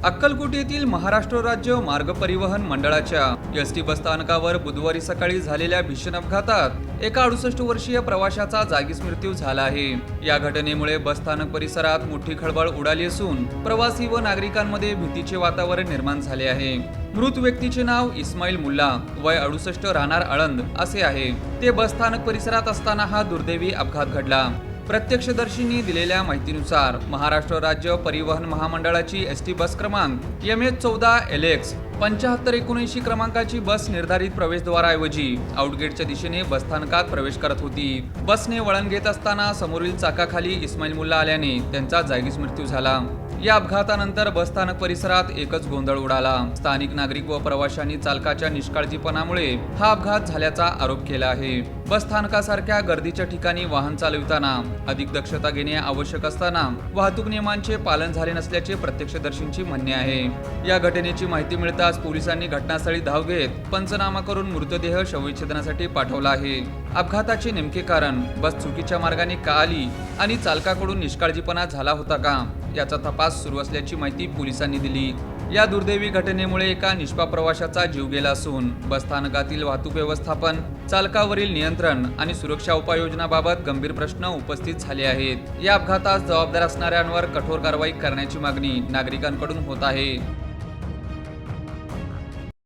अक्कलकोट येथील महाराष्ट्र राज्य मार्ग परिवहन मंडळाच्या एसटी बसस्थानकावर बुधवारी सकाळी झालेल्या भीषण अपघातात एका 68 वर्षीय प्रवाशाचा जागीच मृत्यू झाला आहे। या घटनेमुळे बसस्थानक परिसरात मोठी खळबळ उडाली असून प्रवासी व नागरिकांमध्ये भीतीचे वातावरण निर्माण झाले आहे। मृत व्यक्तीचे नाव इस्माईल मुल्ला, वय 68, राहणार आळंद असे आहे। ते बसस्थानक परिसरात असताना हा दुर्दैवी अपघात घडला। प्रत्यक्षदर्शींनी दिलेल्या माहितीनुसार महाराष्ट्र राज्य परिवहन महामंडळाची एसटी बस क्रमांक MH14 LX 7579 क्रमांकाची बस निर्धारित प्रवेशद्वाराऐवजी आउटगेटच्या दिशेने बसस्थानकात प्रवेश करत होती। बसने वळण घेत असताना समोरील चाकाखाली इस्माईल मुल्ला आल्याने त्यांचा जागीच मृत्यू झाला। या अपघातानंतर बसस्थानक परिसरात एकच गोंधळ उडाला। स्थानिक नागरिक व प्रवाशांनी चालकाच्या निष्काळजीपणामुळे हा अपघात झाल्याचा आरोप केला आहे। बसस्थानकासारख्या गर्दीच्या ठिकाणी वाहन चालविताना अधिक दक्षता घेणे आवश्यक असताना वाहतूक नियमांचे पालन झाले नसल्याचे प्रत्यक्षदर्शींची म्हणणे आहे। या घटनेची माहिती मिळताच पोलिसांनी घटनास्थळी धाव घेत पंचनामा करून मृतदेह शवविच्छेदनासाठी पाठवला आहे। अपघाताचे नेमके कारण, बस चुकीच्या मार्गाने का आली आणि चालकाकडून निष्काळजीपणा झाला होता का, याचा तपास सुरू असल्याची माहिती पोलिसांनी दिली। या दुर्दैवी घटनेमुळे एका निष्पाप प्रवाशाचा जीव गेला असून बसस्थानकातील वाहतूक व्यवस्थापन, चालकावरील नियंत्रण आणि सुरक्षा उपाययोजनाबाबत गंभीर प्रश्न उपस्थित झाले आहेत। या अपघातात जबाबदार असणाऱ्यांवर कठोर कारवाई करण्याची मागणी नागरिकांकडून होत आहे।